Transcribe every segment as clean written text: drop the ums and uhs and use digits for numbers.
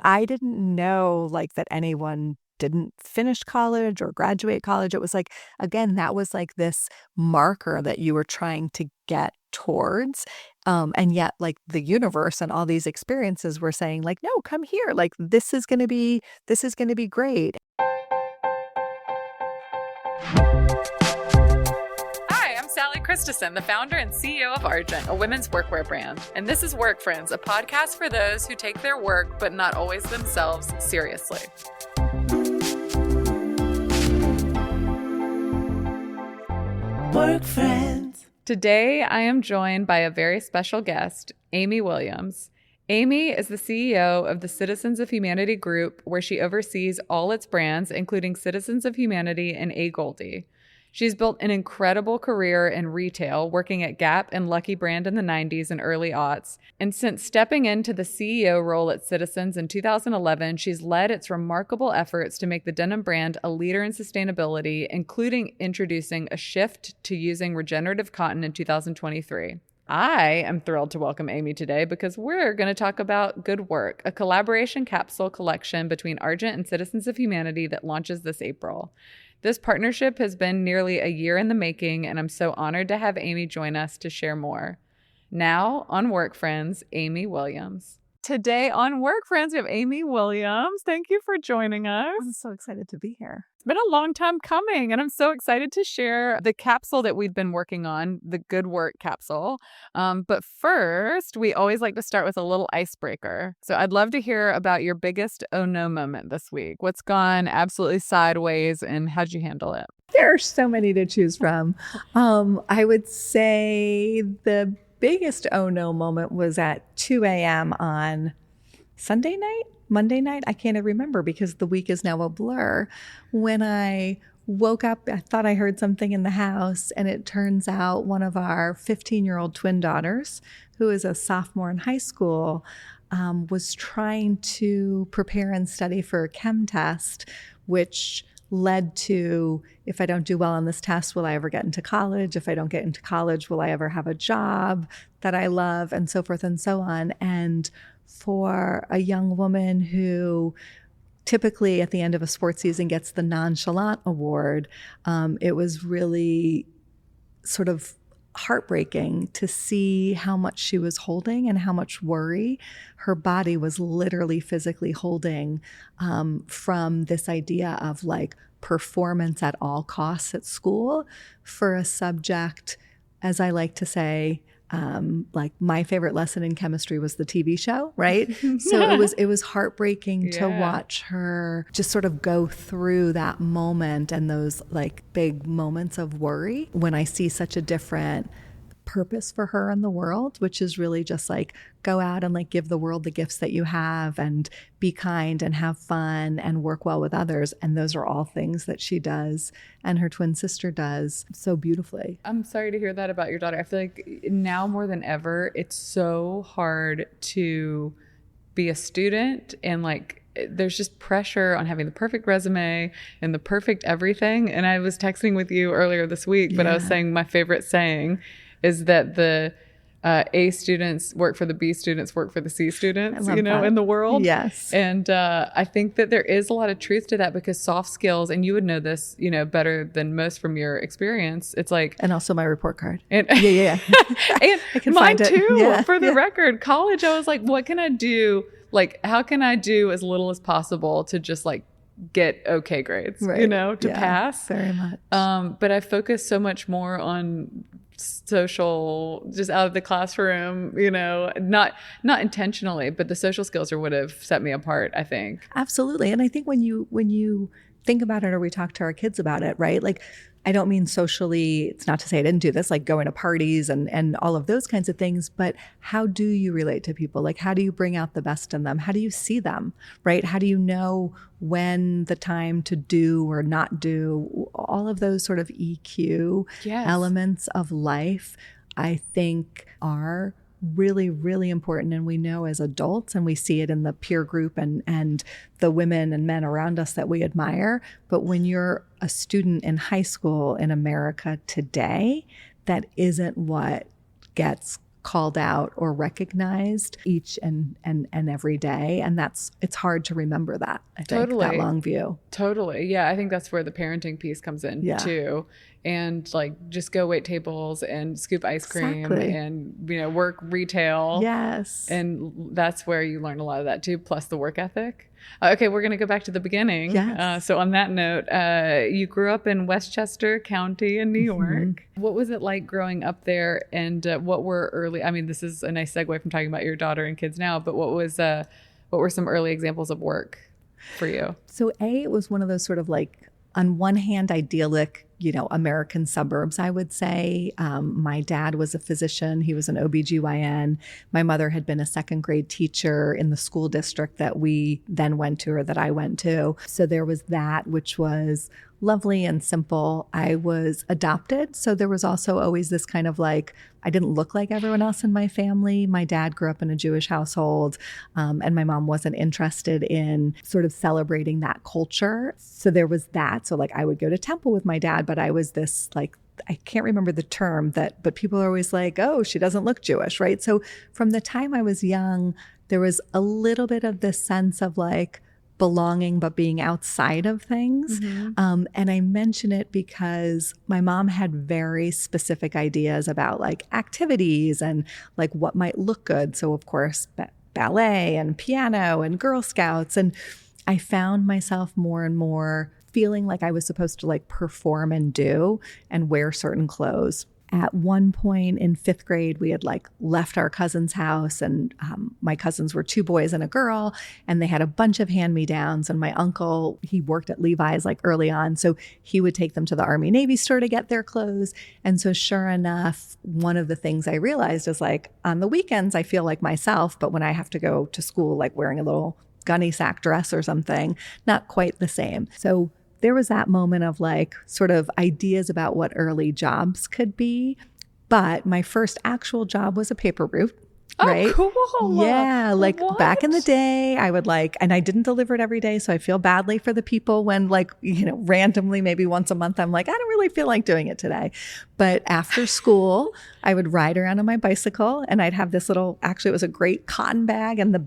I didn't know like that anyone didn't finish college or graduate college. It was like, again, that was like this marker that you were trying to get towards. And yet like the universe and all these experiences were saying like, no, come here. Like this is going to be great. Hi, I'm Sally Christensen, the founder and CEO of Argent, a women's workwear brand. And this is Work Friends, a podcast for those who take their work, but not always themselves, seriously. Work Friends. Today, I am joined by a very special guest, Amy Williams. Amy is the CEO of the Citizens of Humanity Group, where she oversees all its brands, including Citizens of Humanity and AGOLDE. She's built an incredible career in retail, working at Gap and Lucky Brand in the 90s and early aughts. And since stepping into the CEO role at Citizens in 2011, she's led its remarkable efforts to make the denim brand a leader in sustainability, including introducing a shift to using regenerative cotton in 2023. I am thrilled to welcome Amy today because we're going to talk about Good Work, a collaboration capsule collection between Argent and Citizens of Humanity that launches this April. This partnership has been nearly a year in the making, and I'm so honored to have Amy join us to share more. Now, on Work Friends, Amy Williams. Today on Work Friends, we have Amy Williams. Thank you for joining us. I'm so excited to be here. It's been a long time coming, and I'm so excited to share the capsule that we've been working on, the Good Work capsule. But first, we always like to start with a little icebreaker. So I'd love to hear about your biggest oh no moment this week. What's gone absolutely sideways, and how'd you handle it? There are so many to choose from. I would say the biggest oh no moment was at 2 a.m. on Monday night. I can't even remember because the week is now a blur. When I woke up, I thought I heard something in the house, and it turns out one of our 15-year-old twin daughters, who is a sophomore in high school, was trying to prepare and study for a chem test, which led to, if I don't do well on this test, will I ever get into college? If I don't get into college, will I ever have a job that I love? And so forth and so on. And for a young woman who typically at the end of a sports season gets the nonchalant award, it was really sort of heartbreaking to see how much she was holding and how much worry her body was literally physically holding from this idea of like performance at all costs at school for a subject, as I like to say, like my favorite lesson in chemistry was the TV show, right? So it was heartbreaking to watch her just sort of go through that moment and those like big moments of worry when I see such a different purpose for her in the world, which is really just like go out and like give the world the gifts that you have and be kind and have fun and work well with others. And those are all things that she does and her twin sister does so beautifully. I'm sorry to hear that about your daughter. I feel like now more than ever, it's so hard to be a student, and like there's just pressure on having the perfect resume and the perfect everything. And I was texting with you earlier this week, but I was saying my favorite saying is that the A students work for the B students, work for the C students, you know, in the world. Yes. And I think that there is a lot of truth to that because soft skills, and you would know this, you know, better than most from your experience. It's like, and also my report card. And, yeah. And I can mine find it. too, Yeah, for the record. College, I was like, what can I do? Like, how can I do as little as possible to just like get okay grades, you know, to pass? Very much. But I focus so much more on social, just out of the classroom, you know, not intentionally, but the social skills are what have set me apart, I think. Absolutely. And I think when you think about it, or we talk to our kids about it, right? Like, I don't mean socially, it's not to say I didn't do this, like going to parties and all of those kinds of things, but how do you relate to people? Like, how do you bring out the best in them? How do you see them, right? How do you know when the time to do or not do? All of those sort of EQ elements of life, I think are really, really important. And we know as adults, and we see it in the peer group and the women and men around us that we admire. But when you're a student in high school in America today, that isn't what gets called out or recognized each and every day. And it's hard to remember that, I think, Totally. that long view. Totally. Yeah. I think that's where the parenting piece comes in too. And like just go wait tables and scoop ice cream and, work retail. Yes. And that's where you learn a lot of that too, plus the work ethic. Okay, we're going to go back to the beginning. Yes. So on that note, you grew up in Westchester County in New York. What was it like growing up there? And what were early, this is a nice segue from talking about your daughter and kids now, but what were some early examples of work for you? So it was one of those sort of like, on one hand, idyllic, American suburbs, I would say. My dad was a physician. He was an OBGYN. My mother had been a second grade teacher in the school district that we then went to, or that I went to. So there was that, which was lovely and simple. I was adopted. So there was also always this kind of like, I didn't look like everyone else in my family. My dad grew up in a Jewish household, and my mom wasn't interested in sort of celebrating that culture. So there was that. So like I would go to temple with my dad, but I was this like, I can't remember the term but people are always like, oh, she doesn't look Jewish, right? So from the time I was young, there was a little bit of this sense of like, belonging, but being outside of things. And I mention it because my mom had very specific ideas about like activities and like what might look good. So of course, ballet and piano and Girl Scouts. And I found myself more and more feeling like I was supposed to like perform and do and wear certain clothes. At one point in 5th grade, we had like left our cousin's house, and my cousins were 2 boys and a girl, and they had a bunch of hand-me-downs. And my uncle, he worked at Levi's like early on, so he would take them to the Army Navy store to get their clothes. And so sure enough, one of the things I realized is like on the weekends, I feel like myself, but when I have to go to school, like wearing a little gunny sack dress or something, not quite the same. So there was that moment of like sort of ideas about what early jobs could be. But my first actual job was a paper route. Right? Oh, cool. Yeah. Like What? Back in the day, I would like, and I didn't deliver it every day. So I feel badly for the people when like, randomly, maybe once a month, I'm like, I don't really feel like doing it today. But after school, I would ride around on my bicycle, and I'd have this little, actually it was a great cotton bag, and the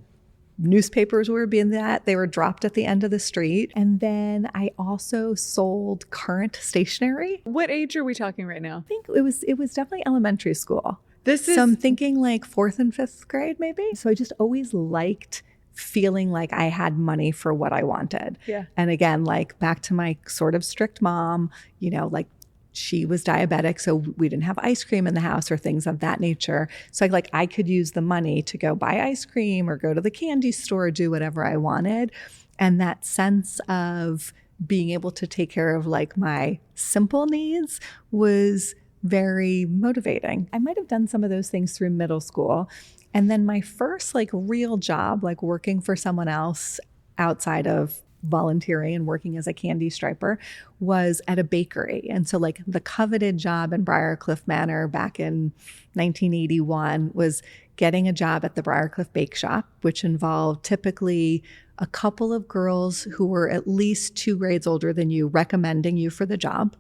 newspapers were being they were dropped at the end of the street. And then I also sold current stationery. What age are we talking right now? I think it was definitely elementary school. So I'm thinking like 4th and 5th grade, maybe. So I just always liked feeling like I had money for what I wanted. Yeah. And again, like back to my sort of strict mom, like she was diabetic, so we didn't have ice cream in the house or things of that nature. So I could use the money to go buy ice cream or go to the candy store, do whatever I wanted. And that sense of being able to take care of like my simple needs was very motivating. I might have done some of those things through middle school. And then my first like real job, like working for someone else outside of volunteering and working as a candy striper, was at a bakery. And so like the coveted job in Briarcliff Manor back in 1981 was getting a job at the Briarcliff Bake Shop, which involved typically a couple of girls who were at least 2 grades older than you recommending you for the job,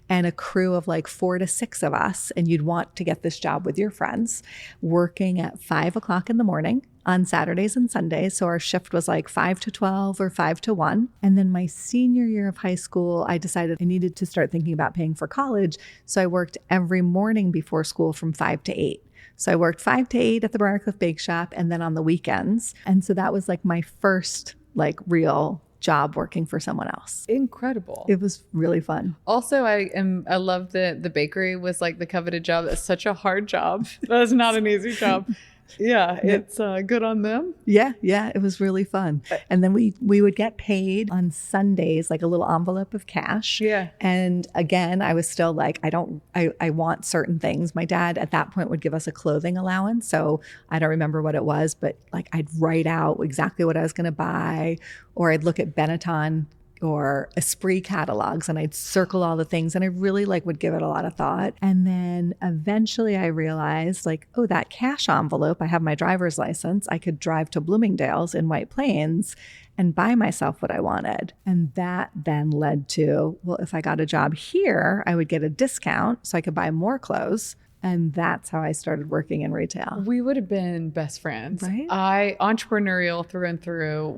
and a crew of like 4 to 6 of us. And you'd want to get this job with your friends, working at 5 o'clock in the morning on Saturdays and Sundays. So our shift was like 5 to 12 or 5 to 1. And then my senior year of high school, I decided I needed to start thinking about paying for college. So I worked every morning before school from 5 to 8. So I worked 5 to 8 at the Briarcliff Bake Shop, and then on the weekends. And so that was like my first like real job working for someone else. Incredible. It was really fun. Also, I love that the bakery was like the coveted job. That's such a hard job. That's not an easy job. Yeah, it's good on them. Yeah, it was really fun. And then we would get paid on Sundays, like a little envelope of cash. Yeah. And again, I was still like, I want certain things. My dad at that point would give us a clothing allowance. So I don't remember what it was, but like I'd write out exactly what I was going to buy, or I'd look at Benetton or Esprit catalogs and I'd circle all the things, and I really like would give it a lot of thought. And then eventually I realized like, oh, that cash envelope, I have my driver's license. I could drive to Bloomingdale's in White Plains and buy myself what I wanted. And that then led to, well, if I got a job here, I would get a discount so I could buy more clothes. And that's how I started working in retail. We would have been best friends. Right? I, entrepreneurial through and through,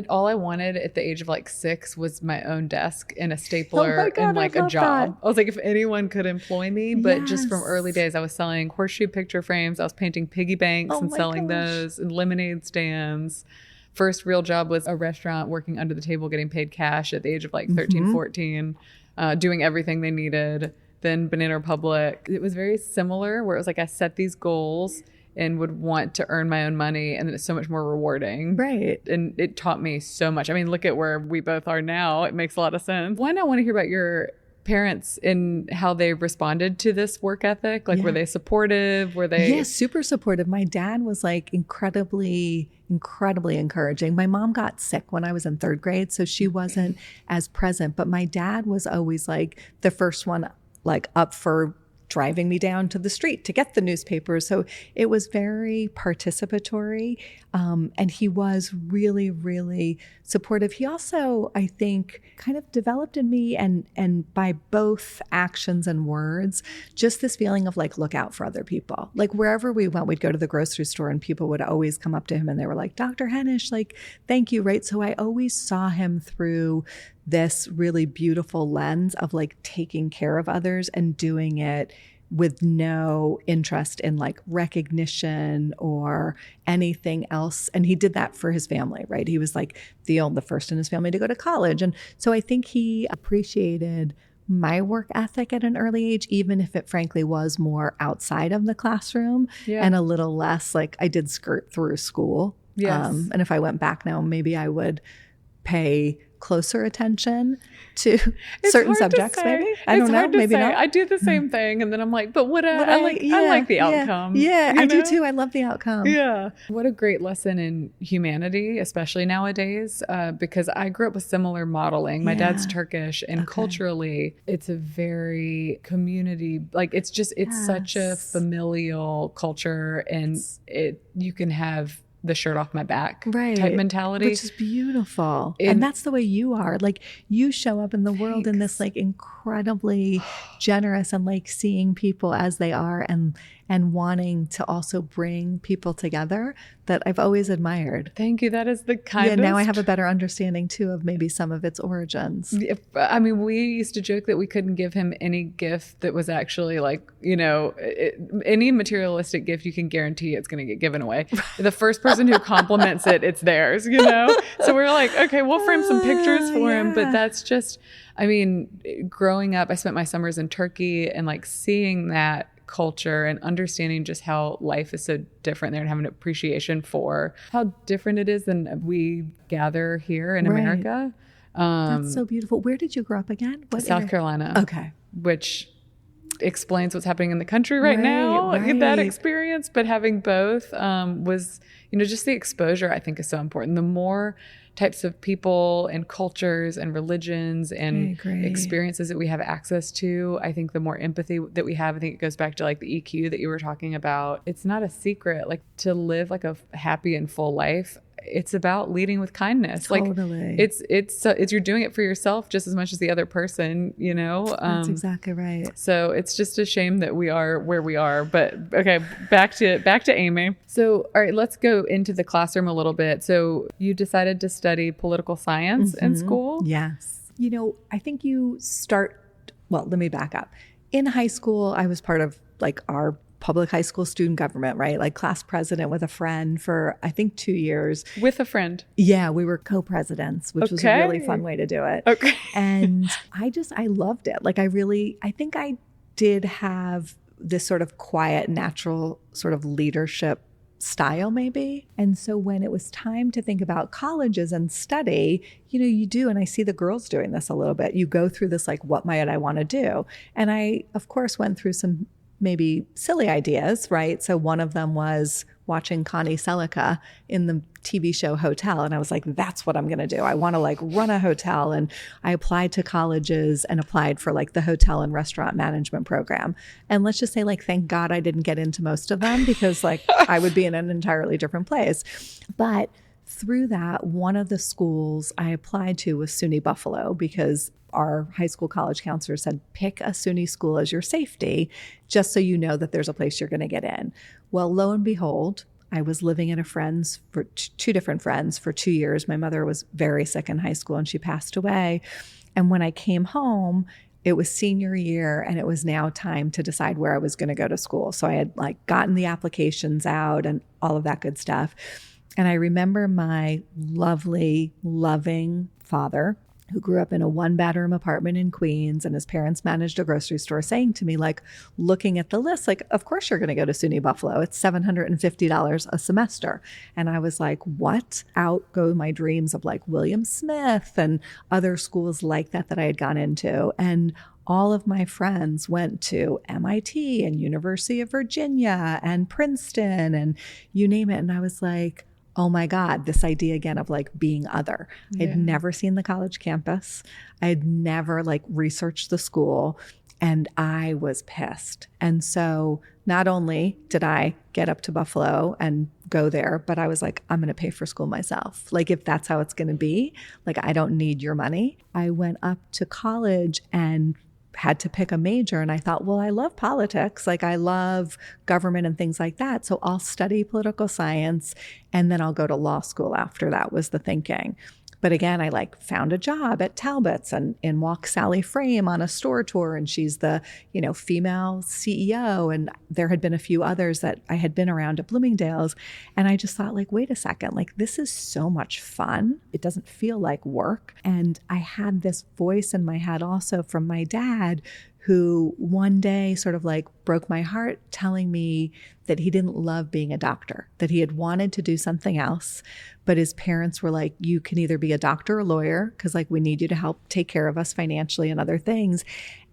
all I wanted at the age of like 6 was my own desk and a stapler Oh my God, and like I a love job. that. I was like, if anyone could employ me, but just from Yes. early days, I was selling horseshoe picture frames. I was painting piggy banks Oh and my selling gosh. those, and lemonade stands. First real job was a restaurant, working under the table, getting paid cash at the age of like 13, 14, doing everything they needed. Then Banana Republic. It was very similar, where it was like I set these goals and would want to earn my own money, and then it's so much more rewarding. Right. And it taught me so much. I mean, look at where we both are now. It makes a lot of sense. One, I want to hear about your parents and how they responded to this work ethic. Like, were they supportive? Were they? Yeah, super supportive. My dad was like incredibly encouraging. My mom got sick when I was in 3rd grade, so she wasn't as present, but my dad was always like the first one like up for driving me down to the street to get the newspapers. So it was very participatory. And he was really, really supportive. He also, I think, kind of developed in me, and by both actions and words, just this feeling of like, look out for other people. Like wherever we went, we'd go to the grocery store and people would always come up to him and they were like, Dr. Hennish, like, thank you, right? So I always saw him through this really beautiful lens of like taking care of others and doing it with no interest in like recognition or anything else. And he did that for his family, right? He was like the first in his family to go to college. And so I think he appreciated my work ethic at an early age, even if it frankly was more outside of the classroom and a little less like I did skirt through school. Yes. And if I went back now, maybe I would pay closer attention to certain subjects. Maybe I don't know. Maybe not. I do the same thing, and then I'm like, but I like the outcome. Yeah, I do too. I love the outcome. Yeah, what a great lesson in humanity, especially nowadays, because I grew up with similar modeling. My dad's Turkish, and culturally, it's a very community. Like it's such a familial culture, and you can have the shirt off my back type mentality, which is beautiful. And that's the way you are. Like you show up in the world in this like incredibly generous and like seeing people as they are and wanting to also bring people together that I've always admired. Thank you. That is the kindest. Yeah, now I have a better understanding too of maybe some of its origins. I mean, we used to joke that we couldn't give him any gift that was actually like, any materialistic gift, you can guarantee it's going to get given away. The first person who compliments it, it's theirs, So we're like, okay, we'll frame some pictures for him. But that's just, I mean, growing up, I spent my summers in Turkey and like seeing that culture and understanding just how life is so different there and having an appreciation for how different it is than we gather here in America. That's so beautiful. Where did you grow up again? South Carolina. Okay. Which explains what's happening in the country right now, that experience. But having both was, just the exposure I think is so important. The more types of people and cultures and religions and experiences that we have access to, I think the more empathy that we have. I think it goes back to like the EQ that you were talking about. It's not a secret, like to live like a happy and full life. It's about leading with kindness. Totally. Like it's you're doing it for yourself just as much as the other person, That's exactly right. So it's just a shame that we are where we are. But okay, back to Amy. So all right, let's go into the classroom a little bit. So you decided to study political science in school? Yes. I think well, let me back up. In high school, I was part of like our public high school student government, right? Like class president with a friend for, I think, 2 years. With a friend? Yeah, we were co-presidents, which was a really fun way to do it. Okay. And I loved it. Like I think I did have this sort of quiet, natural sort of leadership style maybe. And so when it was time to think about colleges and study, you do, and I see the girls doing this a little bit. You go through this like, what might I want to do? And I, of course, went through some maybe silly ideas, right? So one of them was watching Connie Selica in the TV show Hotel. And I was like, that's what I'm going to do. I want to like run a hotel. And I applied to colleges and applied for like the hotel and restaurant management program. And let's just say like, thank God I didn't get into most of them because like I would be in an entirely different place. But through that, one of the schools I applied to was SUNY Buffalo because our high school college counselor said, pick a SUNY school as your safety, just so you know that there's a place you're going to get in. Well, lo and behold, I was living at a friend's for two different friends for 2 years. My mother was very sick in high school and she passed away. And when I came home, it was senior year and it was now time to decide where I was going to go to school. So I had like gotten the applications out and all of that good stuff. And I remember my lovely, loving father, who grew up in a 1-bedroom apartment in Queens, and his parents managed a grocery store, saying to me, like, looking at the list, like, of course you're going to go to SUNY Buffalo. It's $750 a semester. And I was like, what? Out go my dreams of like William Smith and other schools like that I had gone into. And all of my friends went to MIT and University of Virginia and Princeton and you name it. And I was like, oh my God, this idea again of like being other. Yeah. I'd never seen the college campus. I'd never like researched the school and I was pissed. And so not only did I get up to Buffalo and go there, but I was like, I'm going to pay for school myself. Like if that's how it's going to be, like I don't need your money. I went up to college and had to pick a major. And I thought, well, I love politics. Like I love government and things like that. So I'll study political science and then I'll go to law school after that was the thinking. But again, I like found a job at Talbot's and in walks Sali Frame on a store tour. And she's the, female CEO. And there had been a few others that I had been around at Bloomingdale's. And I just thought like, wait a second, like this is so much fun. It doesn't feel like work. And I had this voice in my head also from my dad, who one day sort of like broke my heart telling me that he didn't love being a doctor, that he had wanted to do something else. But his parents were like, you can either be a doctor or a lawyer because like we need you to help take care of us financially and other things.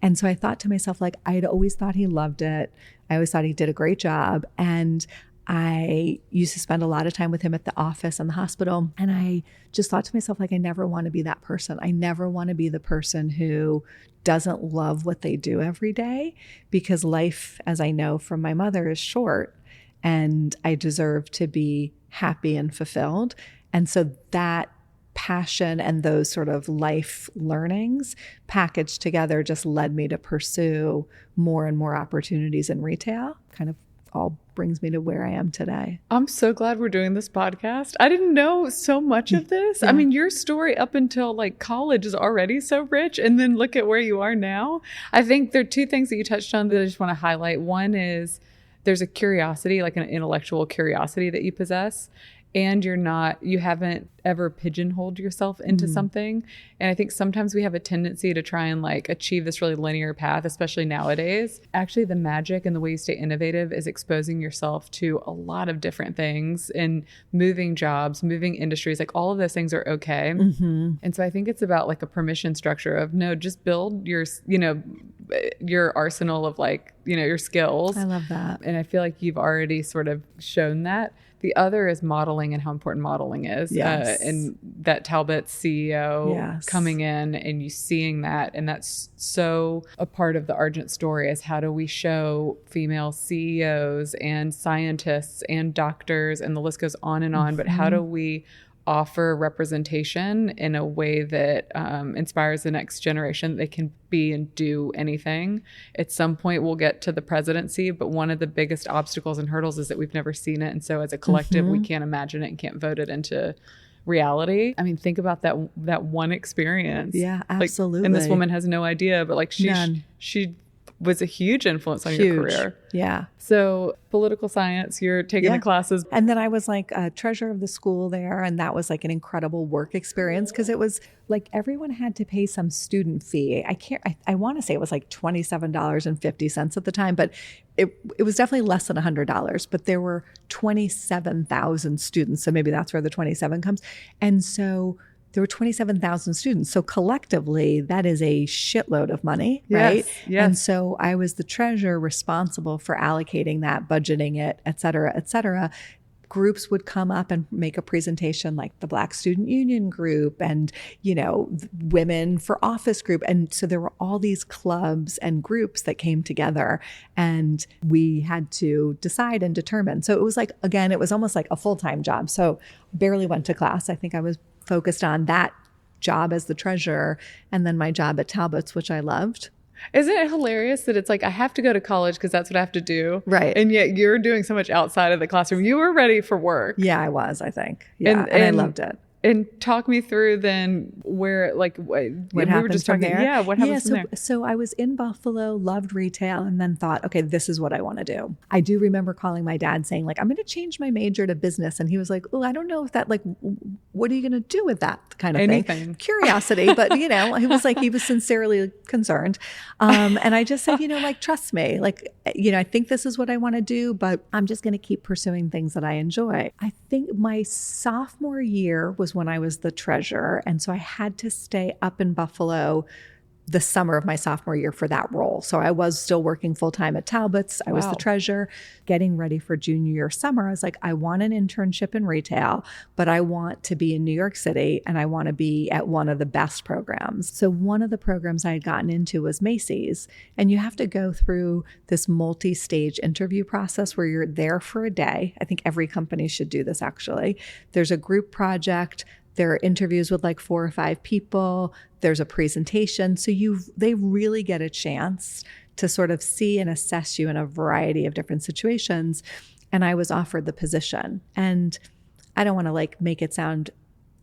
And so I thought to myself, like, I'd always thought he loved it. I always thought he did a great job. And I used to spend a lot of time with him at the office and the hospital. And I just thought to myself, like, I never want to be that person. I never want to be the person who doesn't love what they do every day, because life, as I know from my mother, is short and I deserve to be happy and fulfilled. And so that passion and those sort of life learnings packaged together just led me to pursue more and more opportunities in retail, kind of all brings me to where I am today. I'm so glad we're doing this podcast. I didn't know so much of this. Yeah. I mean, your story up until like college is already so rich. And then look at where you are now. I think there are two things that you touched on that I just want to highlight. One is there's a curiosity, like an intellectual curiosity that you possess. And you haven't ever pigeonholed yourself into something. And I think sometimes we have a tendency to try and like achieve this really linear path, especially nowadays. Actually, the magic and the way you stay innovative is exposing yourself to a lot of different things and moving jobs, moving industries, like all of those things are okay. Mm-hmm. And so I think it's about like a permission structure of no, just build your arsenal of like, your skills. I love that. And I feel like you've already sort of shown that. The other is modeling and how important modeling is. Yes. And that Talbot's CEO coming in and you seeing that. And that's so a part of the Argent story is how do we show female CEOs and scientists and doctors, and the list goes on and on. Mm-hmm. But how do we offer representation in a way that inspires the next generation that they can be and do anything. At some point we'll get to the presidency, but one of the biggest obstacles and hurdles is that we've never seen it. And so as a collective, we can't imagine it and can't vote it into reality. I mean, think about that one experience. Yeah, absolutely. Like, and this woman has no idea, but like she was a huge influence on your career. Yeah. So political science, you're taking the classes. And then I was like a treasurer of the school there. And that was like an incredible work experience because it was like everyone had to pay some student fee. I want to say it was like $27.50 at the time, but it was definitely less than $100, but there were 27,000 students. So maybe that's where the 27 comes. And so there were 27,000 students. So collectively, that is a shitload of money, right? Yes. And so I was the treasurer responsible for allocating that, budgeting it, et cetera, groups would come up and make a presentation, like the Black Student Union group and, Women for Office group. And so there were all these clubs and groups that came together, and we had to decide and determine. So it was like, again, it was almost like a full-time job. So barely went to class. I think I was focused on that job as the treasurer and then my job at Talbot's, which I loved. Isn't it hilarious that it's like, I have to go to college because that's what I have to do. Right. And yet you're doing so much outside of the classroom. You were ready for work. Yeah, I was, I think. Yeah. And I loved it. And talk me through then where, like, what we were just talking. There? Yeah, what happens from there? So I was in Buffalo, loved retail, and then thought, okay, this is what I want to do. I do remember calling my dad saying, like, I'm going to change my major to business. And he was like, oh, I don't know if that, like, what are you going to do with that kind of thing? Curiosity. But, he was like, he was sincerely concerned. And I just said, like, trust me. Like, I think this is what I want to do, but I'm just going to keep pursuing things that I enjoy. I think my sophomore year was when I was the treasurer. And so I had to stay up in Buffalo the summer of my sophomore year for that role. So I was still working full-time at Talbot's. I was the treasurer. Getting ready for junior year summer, I was like, I want an internship in retail, but I want to be in New York City and I want to be at one of the best programs. So one of the programs I had gotten into was Macy's. And you have to go through this multi-stage interview process where you're there for a day. I think every company should do this, actually. There's a group project. There are interviews with like 4 or 5 people. There's a presentation. So they really get a chance to sort of see and assess you in a variety of different situations. And I was offered the position. And I don't want to like make it sound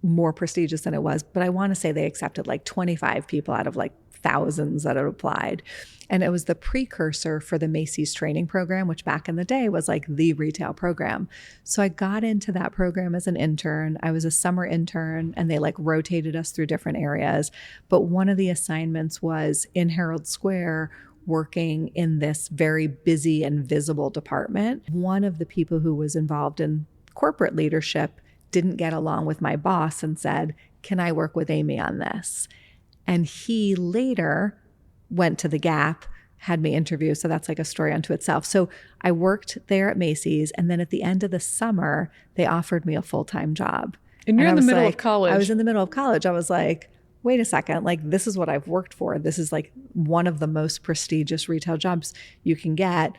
more prestigious than it was, but I want to say they accepted like 25 people out of like thousands that had applied. And it was the precursor for the Macy's training program, which back in the day was like the retail program. So I got into that program as an intern. I was a summer intern and they like rotated us through different areas. But one of the assignments was in Herald Square, working in this very busy and visible department. One of the people who was involved in corporate leadership didn't get along with my boss and said, can I work with Amy on this? And he later went to the Gap, had me interview. So that's like a story unto itself. So I worked there at Macy's. And then at the end of the summer, they offered me a full-time job. And you're in the middle of college. I was in the middle of college. I was like, wait a second, like this is what I've worked for. This is like one of the most prestigious retail jobs you can get.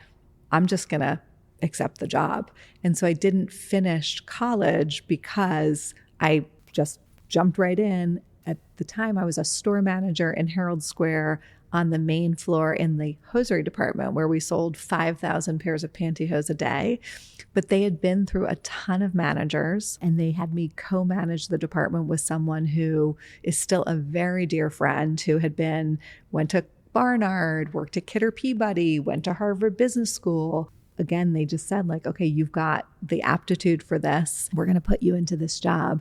I'm just going to accept the job. And so I didn't finish college because I just jumped right in. At the time, I was a store manager in Herald Square on the main floor in the hosiery department where we sold 5,000 pairs of pantyhose a day. But they had been through a ton of managers and they had me co-manage the department with someone who is still a very dear friend who went to Barnard, worked at Kidder Peabody, went to Harvard Business School. Again, they just said like, okay, you've got the aptitude for this. We're going to put you into this job.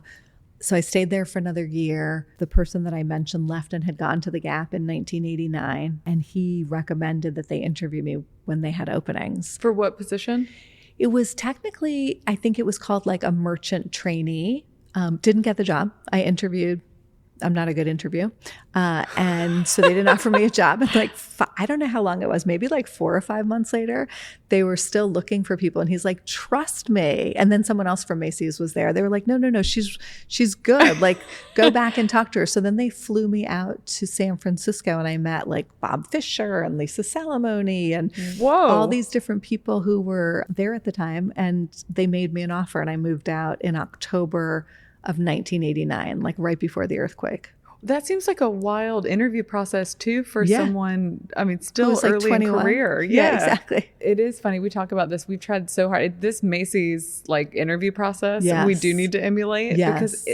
So I stayed there for another year. The person that I mentioned left and had gone to the Gap in 1989. And he recommended that they interview me when they had openings. For what position? It was technically, I think it was called like a merchant trainee. Didn't get the job. I interviewed. I'm not a good interview. And so they didn't offer me a job. And like, I don't know how long it was, maybe like 4 or 5 months later, they were still looking for people. And he's like, trust me. And then someone else from Macy's was there. They were like, no, she's good. Like, go back and talk to her. So then they flew me out to San Francisco and I met like Bob Fisher and Lisa Salamone and all these different people who were there at the time. And they made me an offer and I moved out in October of 1989, like right before the earthquake. That seems like a wild interview process too for someone, I mean, still like early 21. in career. Yeah, exactly. It is funny. We talk about this. We've tried so hard. This Macy's like interview process, we do need to emulate because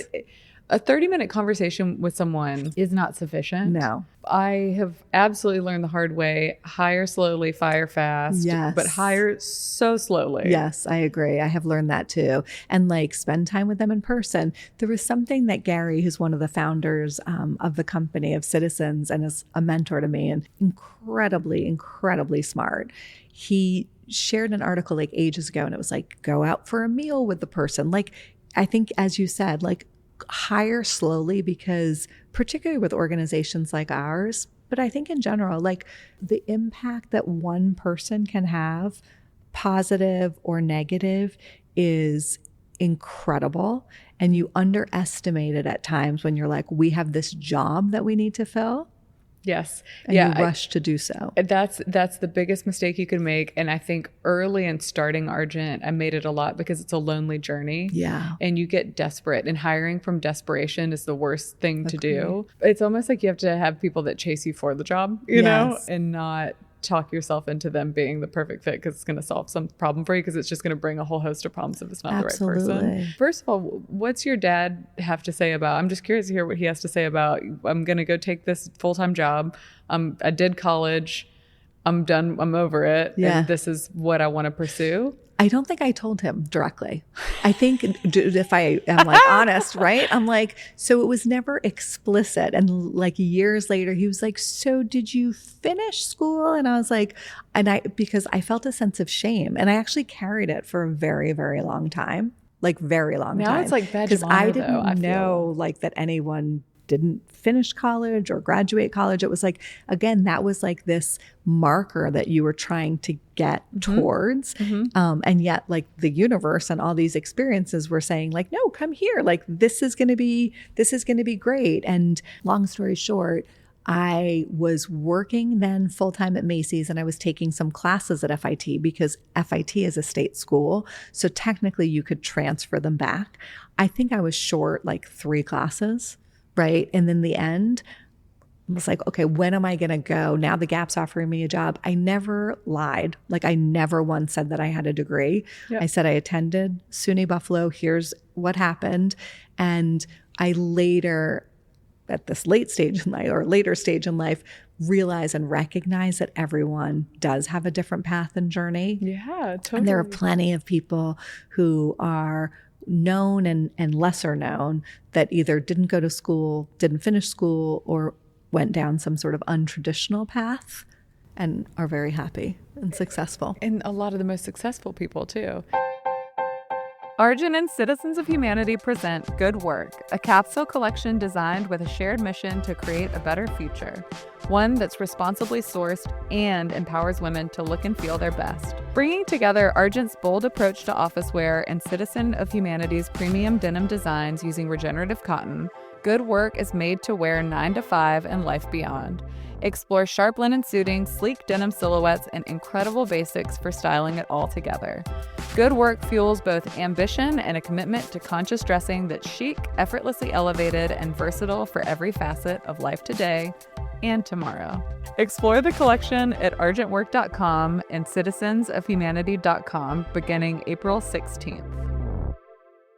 a 30-minute conversation with someone is not sufficient. No. I have absolutely learned the hard way. Hire slowly, fire fast, but hire so slowly. Yes, I agree. I have learned that too. And like spend time with them in person. There was something that Gary, who's one of the founders of the company of Citizens and is a mentor to me and incredibly smart. He shared an article like ages ago and it was like, go out for a meal with the person. Like, I think as you said, like, hire slowly because particularly with organizations like ours, but I think in general, like the impact that one person can have, positive or negative, is incredible. And you underestimate it at times when you're like, we have this job that we need to fill. Yes. And you rush to do so. That's the biggest mistake you could make. And I think early in starting Argent, I made it a lot because it's a lonely journey. Yeah. And you get desperate, and hiring from desperation is the worst thing to do. It's almost like you have to have people that chase you for the job, you know, and not talk yourself into them being the perfect fit because it's going to solve some problem for you, because it's just going to bring a whole host of problems if it's not the right person. First of all, what's your dad have to say about, I'm just curious to hear what he has to say about, I'm going to go take this full-time job. I did college. I'm done. I'm over it. Yeah. And this is what I want to pursue. I don't think I told him directly. I think if I am like honest, right? I'm like, so it was never explicit. And like years later, he was like, so did you finish school? And I was like, because I felt a sense of shame, and I actually carried it for a very, very long time, like very long time. Now it's like bad because I didn't know like that anyone didn't finish college or graduate college. It was like, again, that was like this marker that you were trying to get towards. And yet like the universe and all these experiences were saying like, no, come here. Like, this is going to be great. And long story short, I was working then full-time at Macy's, and I was taking some classes at FIT because FIT is a state school. So technically you could transfer them back. I think I was short like 3 classes. Right. And then the end, I was like, okay, when am I going to go? Now the Gap's offering me a job. I never lied. Like, I never once said that I had a degree. Yep. I said I attended SUNY Buffalo. Here's what happened. And I later, at this later stage in life, realize and recognize that everyone does have a different path and journey. Yeah, totally. And there are plenty of people who are known and lesser known that either didn't go to school, didn't finish school, or went down some sort of untraditional path and are very happy and successful. And a lot of the most successful people too. Argent and Citizens of Humanity present Good Work, a capsule collection designed with a shared mission to create a better future, one that's responsibly sourced and empowers women to look and feel their best. Bringing together Argent's bold approach to office wear and Citizen of Humanity's premium denim designs using regenerative cotton, Good Work is made to wear 9 to 5 and life beyond. Explore sharp linen suiting, sleek denim silhouettes, and incredible basics for styling it all together. Good Work fuels both ambition and a commitment to conscious dressing that's chic, effortlessly elevated, and versatile for every facet of life today and tomorrow. Explore the collection at argentwork.com and citizensofhumanity.com beginning April 16th.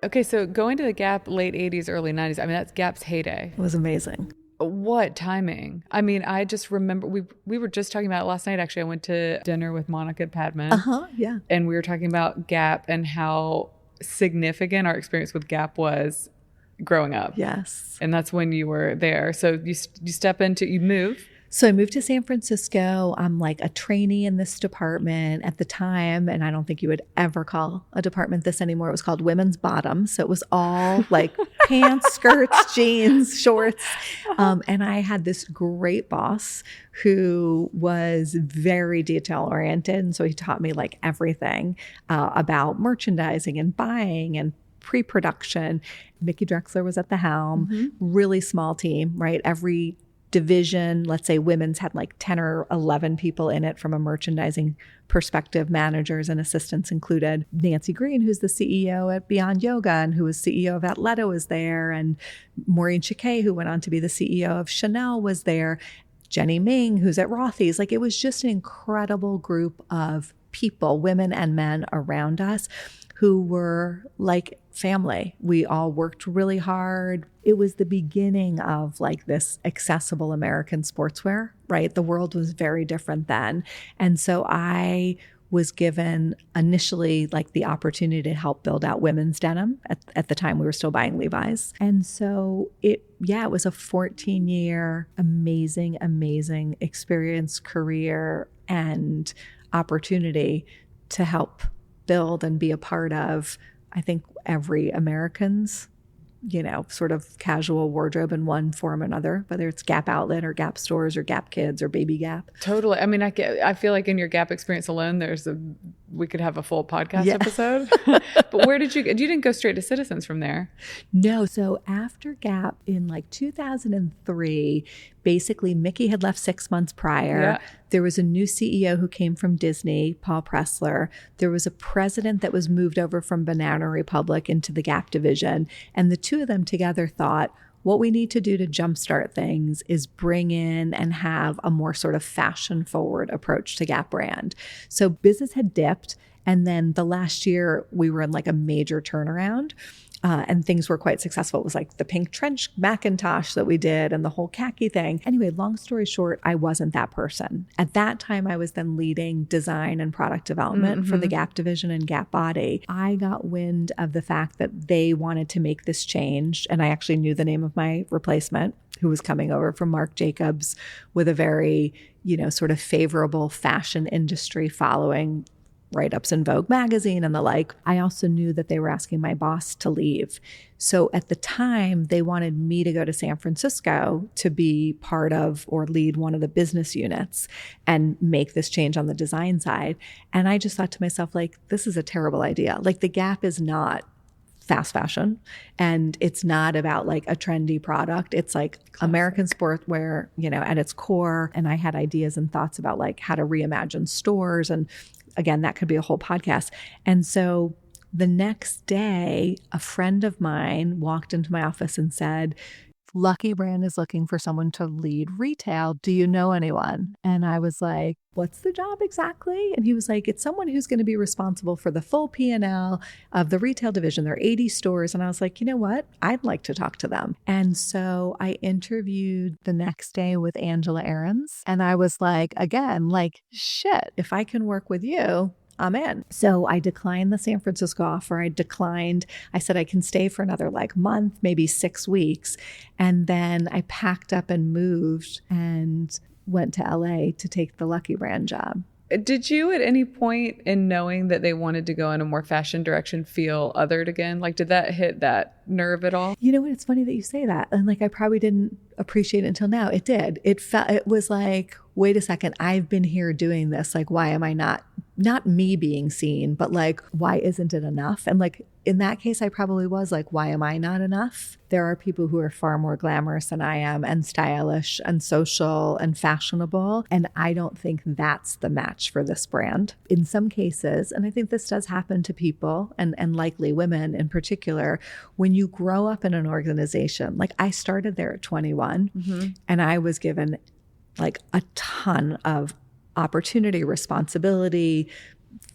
Okay, so going to the Gap late 80s, early 90s, I mean, that's Gap's heyday. It was amazing. What timing? I mean, I just remember we were just talking about it last night. Actually, I went to dinner with Monica and Padman. Yeah. And we were talking about Gap and how significant our experience with Gap was growing up. Yes. And that's when you were there. So you move. So I moved to San Francisco. I'm like a trainee in this department at the time. And I don't think you would ever call a department this anymore. It was called Women's Bottoms. So it was all like pants, skirts, jeans, shorts. And I had this great boss who was very detail oriented. And so he taught me like everything about merchandising and buying and pre-production. Mickey Drexler was at the helm, really small team, right? Every division, let's say women's, had like 10 or 11 people in it from a merchandising perspective, managers and assistants included. Nancy Green, who's the CEO at Beyond Yoga and who was CEO of Athleta, was there. And Maureen Chiquet, who went on to be the CEO of Chanel, was there. Jenny Ming, who's at Rothy's. Like, it was just an incredible group of people, women and men around us, who were like family. We all worked really hard. It was the beginning of like this accessible American sportswear, right? The world was very different then. And so I was given initially like the opportunity to help build out women's denim. At the time we were still buying Levi's. And so it was a 14-year amazing experience, career, and opportunity to help build and be a part of, I think, every American's, sort of casual wardrobe in one form or another, whether it's Gap Outlet or Gap stores or Gap Kids or Baby Gap. Totally. I mean, I feel like in your Gap experience alone, there's a we could have a full podcast episode. But where did you didn't go straight to Citizens from there? No. So after Gap in like 2003, basically Mickey had left 6 months prior. Yeah. There was a new CEO who came from Disney, Paul Pressler. There was a president that was moved over from Banana Republic into the Gap division. And the two of them together thought, what we need to do to jumpstart things is bring in and have a more sort of fashion forward approach to Gap brand. So business had dipped. And then the last year we were in like a major turnaround. And things were quite successful. It was like the pink trench Macintosh that we did and the whole khaki thing. Anyway, long story short, I wasn't that person. At that time, I was then leading design and product development for the Gap division and Gap Body. I got wind of the fact that they wanted to make this change. And I actually knew the name of my replacement, who was coming over from Marc Jacobs with a very, sort of favorable fashion industry following, write-ups in Vogue magazine and the like. I also knew that they were asking my boss to leave. So at the time, they wanted me to go to San Francisco to be part of or lead one of the business units and make this change on the design side. And I just thought to myself, like, this is a terrible idea. Like, the Gap is not fast fashion, and it's not about like a trendy product. It's like American sportswear, at its core. And I had ideas and thoughts about like how to reimagine stores. And again, that could be a whole podcast. And so the next day, a friend of mine walked into my office and said, Lucky Brand is looking for someone to lead retail. Do you know anyone? And I was like, what's the job exactly? And he was like, it's someone who's going to be responsible for the full P&L of the retail division. There are 80 stores. And I was like, you know what? I'd like to talk to them. And so I interviewed the next day with Angela Ahrens. And I was like, again, like, shit, if I can work with you, I'm in. So I declined the San Francisco offer. I said I can stay for another like month, maybe 6 weeks. And then I packed up and moved and went to LA to take the Lucky Brand job. Did you at any point in knowing that they wanted to go in a more fashion direction feel othered again? Like, did that hit that nerve at all? You know what? It's funny that you say that. And like, I probably didn't appreciate it until now. It did. It was like, wait a second, I've been here doing this. Like, why am I not me being seen, but like, why isn't it enough? And like, in that case, I probably was like, why am I not enough? There are people who are far more glamorous than I am and stylish and social and fashionable. And I don't think that's the match for this brand. In some cases, and I think this does happen to people and likely women in particular, when you grow up in an organization, like I started there at 21 and I was given like a ton of opportunity, responsibility,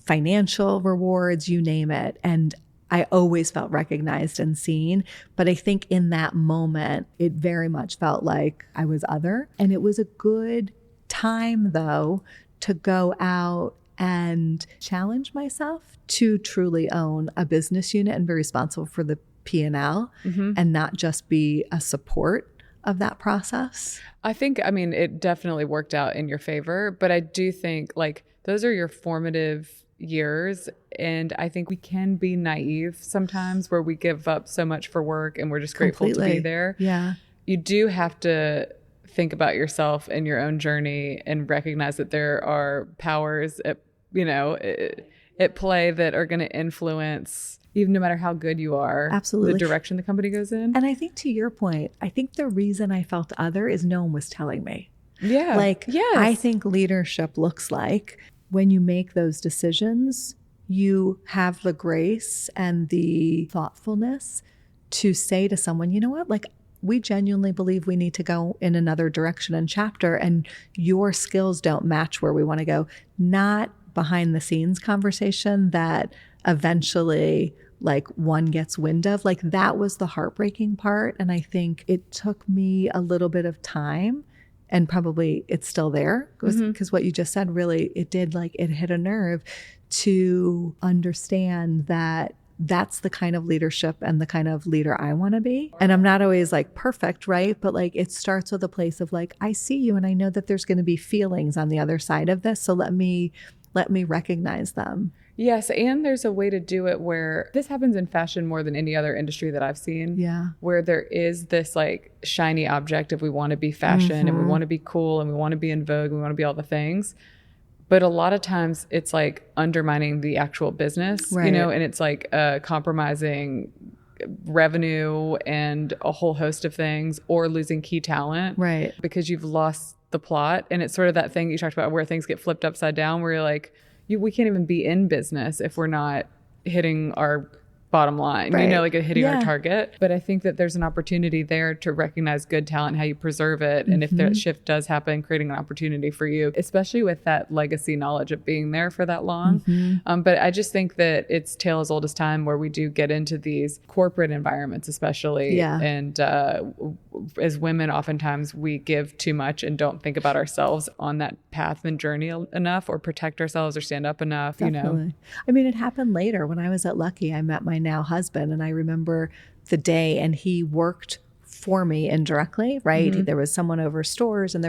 financial rewards, you name it. And I always felt recognized and seen. But I think in that moment, it very much felt like I was other. And it was a good time, though, to go out and challenge myself to truly own a business unit and be responsible for the P&L and not just be a support of that process. I mean, it definitely worked out in your favor, but I do think like those are your formative years. And I think we can be naive sometimes where we give up so much for work and we're just grateful to be there. Yeah. You do have to think about yourself and your own journey and recognize that there are powers at play that are going to influence, even no matter how good you are, absolutely, the direction the company goes in. And I think to your point, I think the reason I felt other is no one was telling me. Yeah. Like, yes. I think leadership looks like when you make those decisions, you have the grace and the thoughtfulness to say to someone, you know what, like, we genuinely believe we need to go in another direction and chapter, and your skills don't match where we want to go. Not behind the scenes conversation that eventually like one gets wind of. Like, that was the heartbreaking part. And I think it took me a little bit of time, and probably it's still there because what you just said, really, it hit a nerve to understand that that's the kind of leadership and the kind of leader I want to be. And I'm not always like perfect, right? But like, it starts with a place of like, I see you and I know that there's going to be feelings on the other side of this. So let me recognize them. Yes. And there's a way to do it where this happens in fashion more than any other industry that I've seen. Yeah. Where there is this like shiny object of we want to be fashion and we want to be cool and we want to be in Vogue and we want to be all the things. But a lot of times it's like undermining the actual business, Right. you know, and it's like compromising revenue and a whole host of things, or losing key talent, Right. because you've lost the plot. And it's sort of that thing you talked about where things get flipped upside down, where you're like, we can't even be in business if we're not hitting our bottom line, Right. you know, like hitting our Yeah. target. But I think that there's an opportunity there to recognize good talent, how you preserve it. And if that shift does happen, creating an opportunity for you, especially with that legacy knowledge of being there for that long. But I just think that it's tale as old as time, where we do get into these corporate environments, especially. Yeah. And as women, oftentimes we give too much and don't think about ourselves on that path and journey enough, or protect ourselves or stand up enough, you know. Definitely. I mean, it happened later. When I was at Lucky, I met my now husband, and I remember the day, and he worked for me indirectly, right? There was someone over stores, and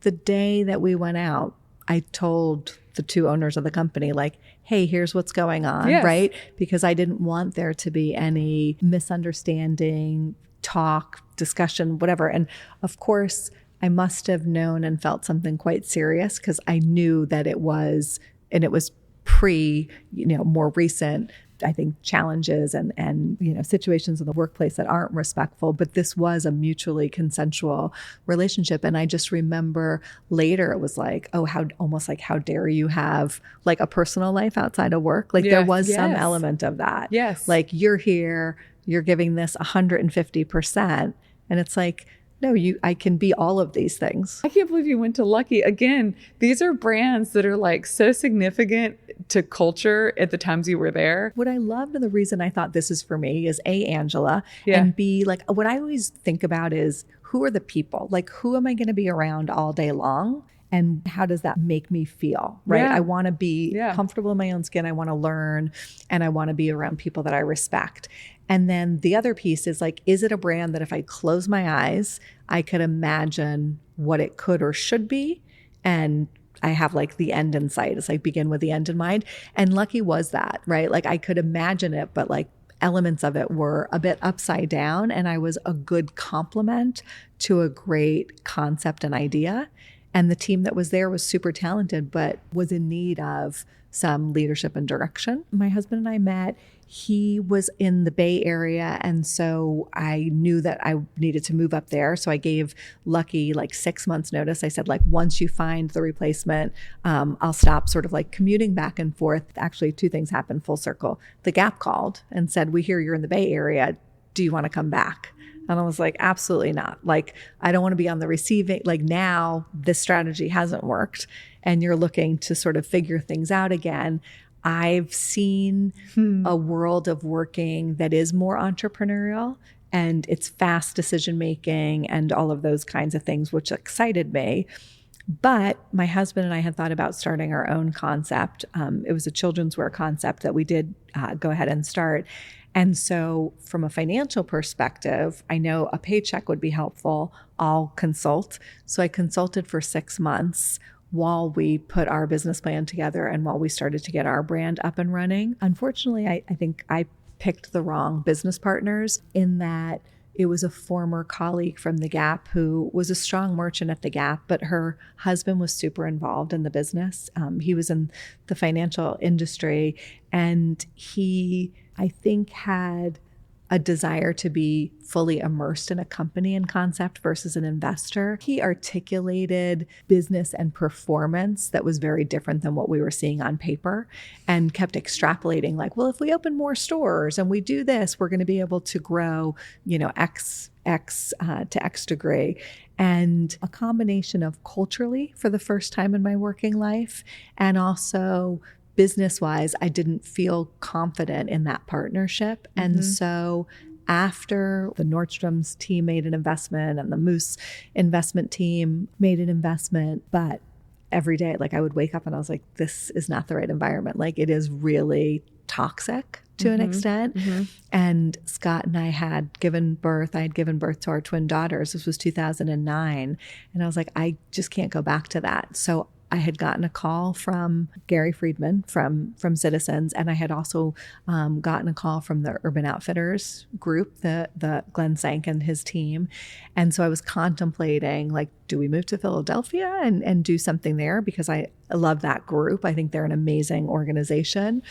the day that we went out, I told the two owners of the company, like, hey, here's what's going on, Yes. right? Because I didn't want there to be any misunderstanding, talk, discussion, whatever. And of course, I must have known and felt something quite serious, because I knew that it was pre, more recent, I think, challenges and situations in the workplace that aren't respectful. But this was a mutually consensual relationship. And I just remember later it was like, oh, how dare you have like a personal life outside of work? Like there was some element of that. Yes. Like, you're here, you're giving this 150%. And it's like, no, I can be all of these things. I can't believe you went to Lucky. Again, these are brands that are like so significant to culture at the times you were there. What I loved, and the reason I thought this is for me, is A, Angela, Yeah. and B, like, what I always think about is, who are the people? Like, who am I going to be around all day long? And how does that make me feel, right? Yeah. I want to be Yeah. comfortable in my own skin. I want to learn, and I want to be around people that I respect. And then the other piece is like, is it a brand that if I close my eyes, I could imagine what it could or should be? And I have like the end in sight. It's like, begin with the end in mind. And Lucky was that, right? Like, I could imagine it, but like elements of it were a bit upside down. And I was a good complement to a great concept and idea. And the team that was there was super talented, but was in need of some leadership and direction. My husband and I met. He was in the Bay Area, and so I knew that I needed to move up there. So I gave Lucky like 6 months notice. I said, like, once you find the replacement, I'll stop sort of like commuting back and forth. Actually, two things happened full circle. The Gap called and said, we hear you're in the Bay Area. Do you want to come back? And I was like, absolutely not. Like, I don't want to be on the receiving, like, now this strategy hasn't worked and you're looking to sort of figure things out again. I've seen a world of working that is more entrepreneurial, and it's fast decision making and all of those kinds of things, which excited me. But my husband and I had thought about starting our own concept. It was a children's wear concept that we did go ahead and start. And so from a financial perspective, I know a paycheck would be helpful. I'll consult. So I consulted for 6 months while we put our business plan together and while we started to get our brand up and running. Unfortunately, I think I picked the wrong business partners, in that it was a former colleague from the Gap who was a strong merchant at the Gap, but her husband was super involved in the business. He was in the financial industry, and he, I think, had a desire to be fully immersed in a company and concept versus an investor. He articulated business and performance that was very different than what we were seeing on paper, and kept extrapolating like, well, if we open more stores and we do this, we're going to be able to grow, X to X degree. And a combination of culturally, for the first time in my working life, and also business-wise, I didn't feel confident in that partnership. And so after the Nordstrom's team made an investment and the Moose investment team made an investment, but every day, like, I would wake up and I was like, this is not the right environment. Like, it is really toxic to an extent. And Scott and I had given birth. I had given birth to our twin daughters. This was 2009. And I was like, I just can't go back to that. So I had gotten a call from Gary Friedman from Citizens, and I had also gotten a call from the Urban Outfitters group, the Glenn Sank and his team. And so I was contemplating, like, do we move to Philadelphia and do something there? Because I I love that group. I think they're an amazing organization.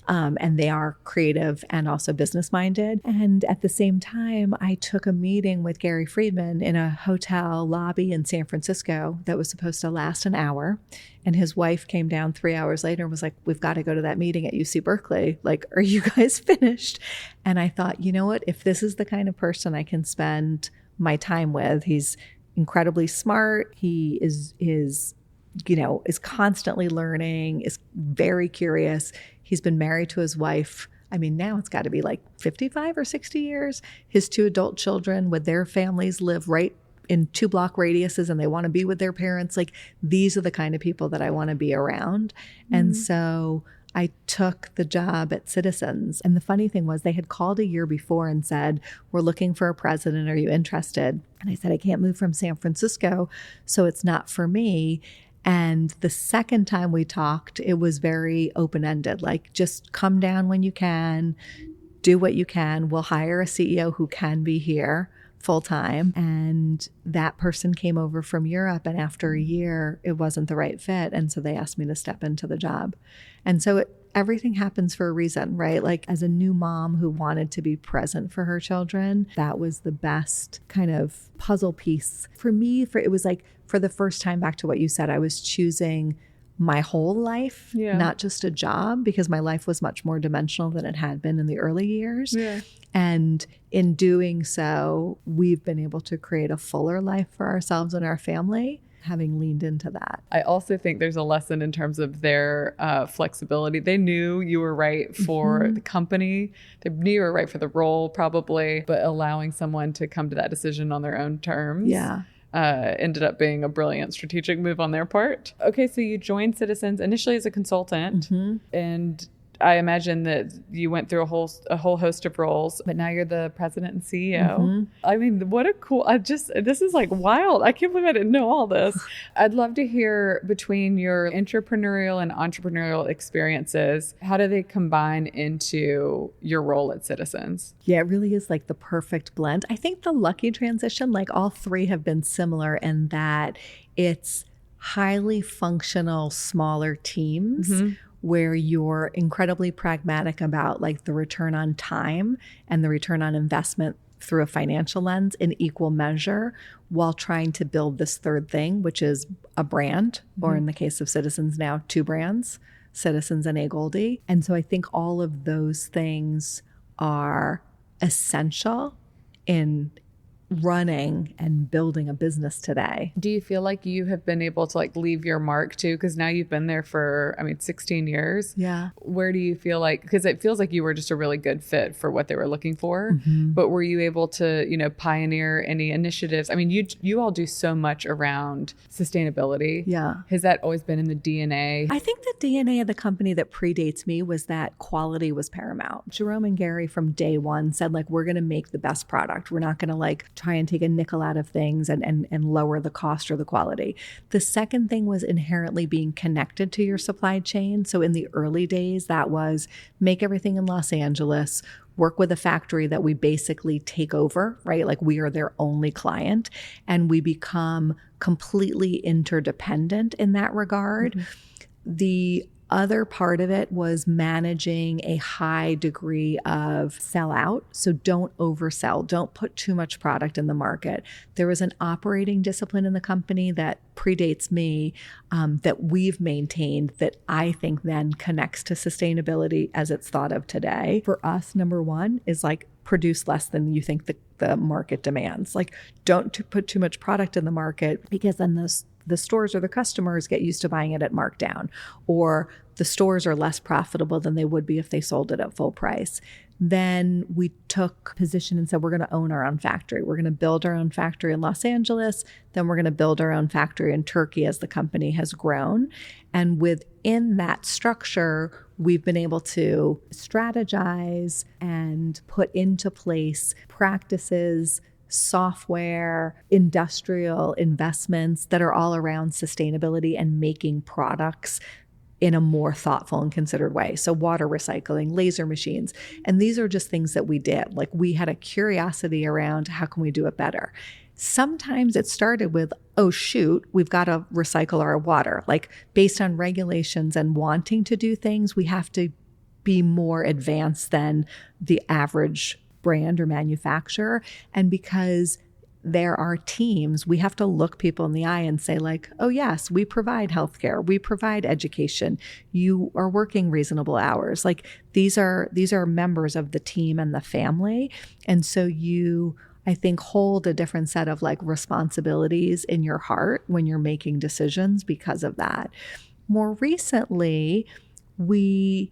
And they are creative and also business minded. And at the same time, I took a meeting with Gary Friedman in a hotel lobby in San Francisco that was supposed to last an hour. And his wife came down 3 hours later and was like, we've got to go to that meeting at UC Berkeley. Like, are you guys finished? And I thought, you know what? If this is the kind of person I can spend my time with, he's incredibly smart. He is constantly learning, is very curious. He's been married to his wife. I mean, now it's got to be like 55 or 60 years. His 2 adult children with their families live right in 2-block radiuses and they want to be with their parents. Like, these are the kind of people that I want to be around. Mm-hmm. And so I took the job at Citizens. And the funny thing was they had called a year before and said, we're looking for a president. Are you interested? And I said, I can't move from San Francisco, so it's not for me. And the second time we talked, it was very open-ended, like, just come down when you can, do what you can. We'll hire a CEO who can be here full-time. And that person came over from Europe, and after a year, it wasn't the right fit. And so they asked me to step into the job. And so everything happens for a reason, right? Like, as a new mom who wanted to be present for her children, that was the best kind of puzzle piece for me. It was like, for the first time, back to what you said, I was choosing my whole life, not just a job, because my life was much more dimensional than it had been in the early years. Yeah. And in doing so, we've been able to create a fuller life for ourselves and our family, having leaned into that. I also think there's a lesson in terms of their flexibility. They knew you were right for the company. They knew you were right for the role, probably, but allowing someone to come to that decision on their own terms. Yeah. Ended up being a brilliant strategic move on their part. Okay, so you joined Citizens initially as a consultant, and I imagine that you went through a whole host of roles, but now you're the president and CEO. I mean, what a cool, this is like wild. I can't believe I didn't know all this. I'd love to hear, between your intrapreneurial and entrepreneurial experiences, how do they combine into your role at Citizens? Yeah, it really is like the perfect blend. I think the lucky transition, like, all three have been similar in that it's highly functional, smaller teams where you're incredibly pragmatic about, like, the return on time and the return on investment through a financial lens in equal measure, while trying to build this third thing, which is a brand, or in the case of Citizens now, 2 brands, Citizens and AGOLDE. And so I think all of those things are essential in running and building a business today. Do you feel like you have been able to, like, leave your mark too? Because now you've been there for, 16 years. Yeah. Where do you feel like, because it feels like you were just a really good fit for what they were looking for, but were you able to, pioneer any initiatives? I mean, you all do so much around sustainability. Yeah. Has that always been in the DNA? I think the DNA of the company that predates me was that quality was paramount. Jerome and Gary from day one said, like, we're going to make the best product. We're not going to, like, try and take a nickel out of things and lower the cost or the quality. The second thing was inherently being connected to your supply chain. So in the early days, that was make everything in Los Angeles, work with a factory that we basically take over, right? Like, we are their only client, and we become completely interdependent in that regard. The other part of it was managing a high degree of sell out. So don't oversell, don't put too much product in the market. There was an operating discipline in the company that predates me, that we've maintained, that I think then connects to sustainability as it's thought of today. For us, number one is, like, produce less than you think the market demands. Like, don't put too much product in the market, because then the stores or the customers get used to buying it at markdown, or the stores are less profitable than they would be if they sold it at full price. Then we took position and said, we're going to own our own factory. We're going to build our own factory in Los Angeles. Then we're going to build our own factory in Turkey as the company has grown. And within that structure, we've been able to strategize and put into place practices, software, industrial investments that are all around sustainability and making products in a more thoughtful and considered way. So water recycling, laser machines. And these are just things that we did. Like, we had a curiosity around how can we do it better. Sometimes it started with, oh, shoot, we've got to recycle our water. Like based on regulations and wanting to do things, we have to be more advanced than the average brand or manufacturer. And because there are teams, we have to look people in the eye and say like, oh yes, we provide healthcare, we provide education, you are working reasonable hours. Like these are members of the team and the family. And so you, I think, hold a different set of like responsibilities in your heart when you're making decisions because of that. More recently, I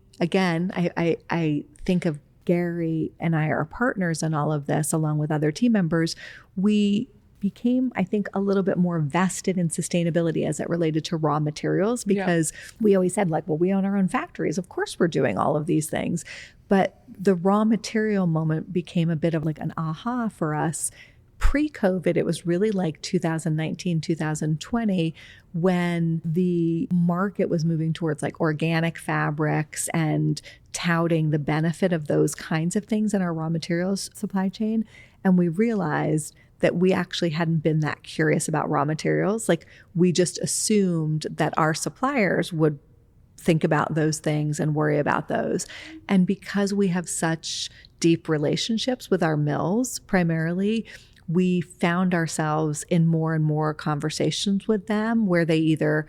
think of Gary and I are partners in all of this, along with other team members. We became, I think, a little bit more vested in sustainability as it related to raw materials, because we always said like, well, we own our own factories. Of course, we're doing all of these things. But the raw material moment became a bit of like an aha for us. Pre-COVID, it was really like 2019, 2020, when the market was moving towards like organic fabrics and touting the benefit of those kinds of things in our raw materials supply chain. And we realized that we actually hadn't been that curious about raw materials. Like we just assumed that our suppliers would think about those things and worry about those. And because we have such deep relationships with our mills, primarily, we found ourselves in more and more conversations with them where they either,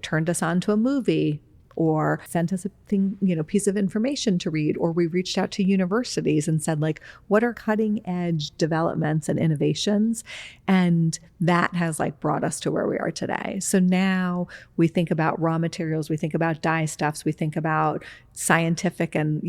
turned us on to a movie or sent us a piece of information to read, or we reached out to universities and said like, what are cutting edge developments and innovations? And that has like brought us to where we are today. So now we think about raw materials, we think about dye stuffs, we think about scientific and,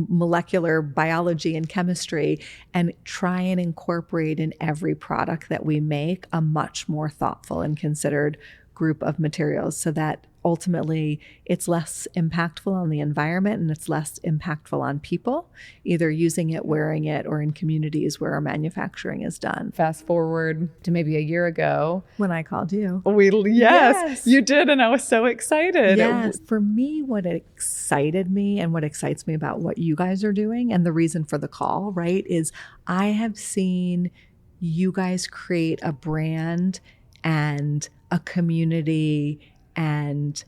molecular biology and chemistry, and try and incorporate in every product that we make a much more thoughtful and considered group of materials, so that ultimately it's less impactful on the environment and it's less impactful on people, either using it, wearing it, or in communities where our manufacturing is done. Fast forward to maybe a year ago. When I called you. Yes, you did. And I was so excited. Yes. For me, what excited me and what excites me about what you guys are doing, and the reason for the call, right, is I have seen you guys create a brand and a community, and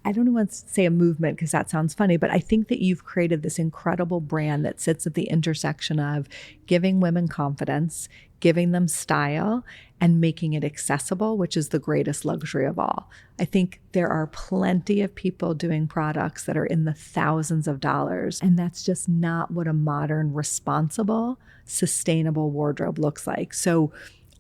I don't want to say a movement because that sounds funny, but I think that you've created this incredible brand that sits at the intersection of giving women confidence, giving them style, and making it accessible, which is the greatest luxury of all. I think there are plenty of people doing products that are in the thousands of dollars, and that's just not what a modern, responsible, sustainable wardrobe looks like. So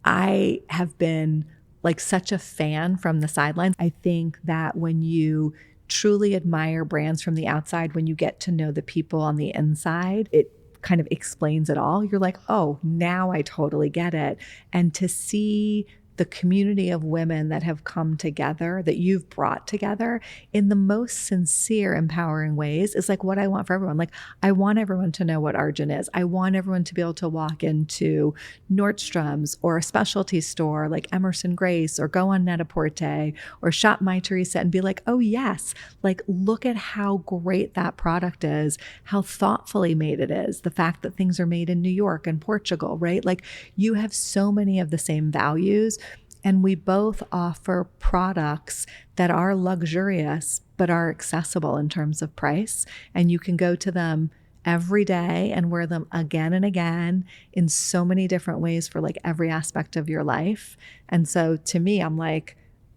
I have been like such a fan from the sidelines. I think that when you truly admire brands from the outside, when you get to know the people on the inside, it kind of explains it all. You're like, oh, now I totally get it. And to see the community of women that have come together, that you've brought together in the most sincere, empowering ways, is like what I want for everyone. Like, I want everyone to know what Argent is. I want everyone to be able to walk into Nordstrom's or a specialty store like Emerson Grace, or go on Net-a-Porter or shop My Teresa and be like, oh yes, like look at how great that product is, how thoughtfully made it is, the fact that things are made in New York and Portugal, right? Like you have so many of the same values. And we both offer products that are luxurious, but are accessible in terms of price. And you can go to them every day and wear them again and again in so many different ways for like every aspect of your life. And so to me, I'm like,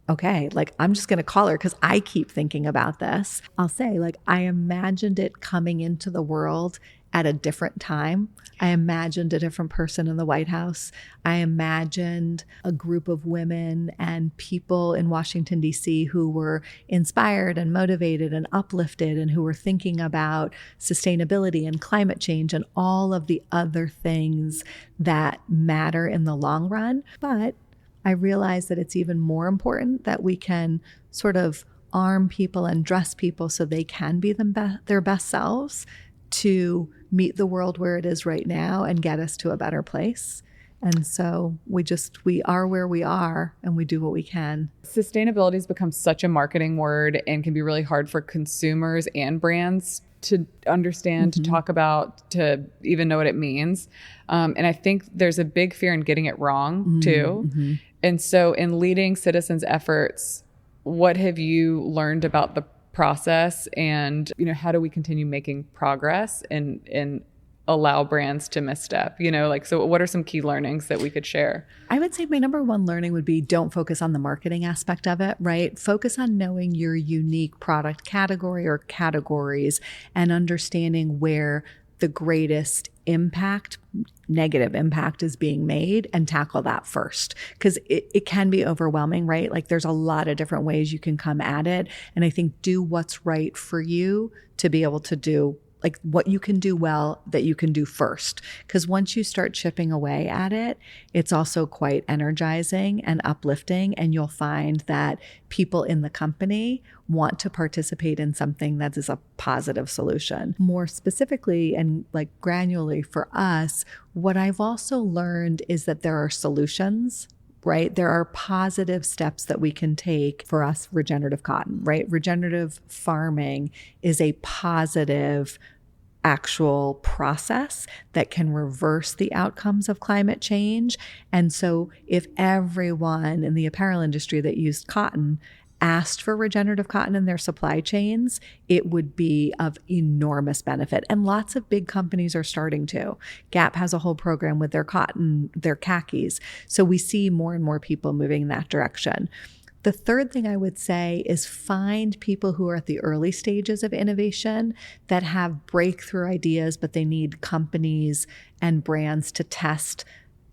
okay, like I'm just going to call her because I keep thinking about this. I'll say like, I imagined it coming into the world at a different time. I imagined a different person in the White House. I imagined a group of women and people in Washington, D.C. who were inspired and motivated and uplifted, and who were thinking about sustainability and climate change and all of the other things that matter in the long run. But I realize that it's even more important that we can sort of arm people and dress people so they can be their best selves, to meet the world where it is right now and get us to a better place. And so we are where we are, and we do what we can. Sustainability has become such a marketing word and can be really hard for consumers and brands to understand, to talk about, to even know what it means. And I think there's a big fear in getting it wrong too. And so in leading citizens' efforts, what have you learned about the process, and, you know, how do we continue making progress and allow brands to misstep, you know, like, so what are some key learnings that we could share? I would say my number one learning would be don't focus on the marketing aspect of it, right? Focus on knowing your unique product category or categories and understanding where the greatest impact, negative impact is being made, and tackle that first. Because it can be overwhelming, right? Like there's a lot of different ways you can come at it. And I think do what's right for you to be able to do like what you can do well that you can do first. Because once you start chipping away at it, it's also quite energizing and uplifting. And you'll find that people in the company want to participate in something that is a positive solution. More specifically and like granularly for us, what I've also learned is that there are solutions, right? There are positive steps that we can take for us, regenerative cotton, right? Regenerative farming is a positive actual process that can reverse the outcomes of climate change. And so if everyone in the apparel industry that used cotton asked for regenerative cotton in their supply chains, it would be of enormous benefit. And lots of big companies are starting to. Gap has a whole program with their cotton, their khakis. So we see more and more people moving in that direction. The third thing I would say is find people who are at the early stages of innovation that have breakthrough ideas, but they need companies and brands to test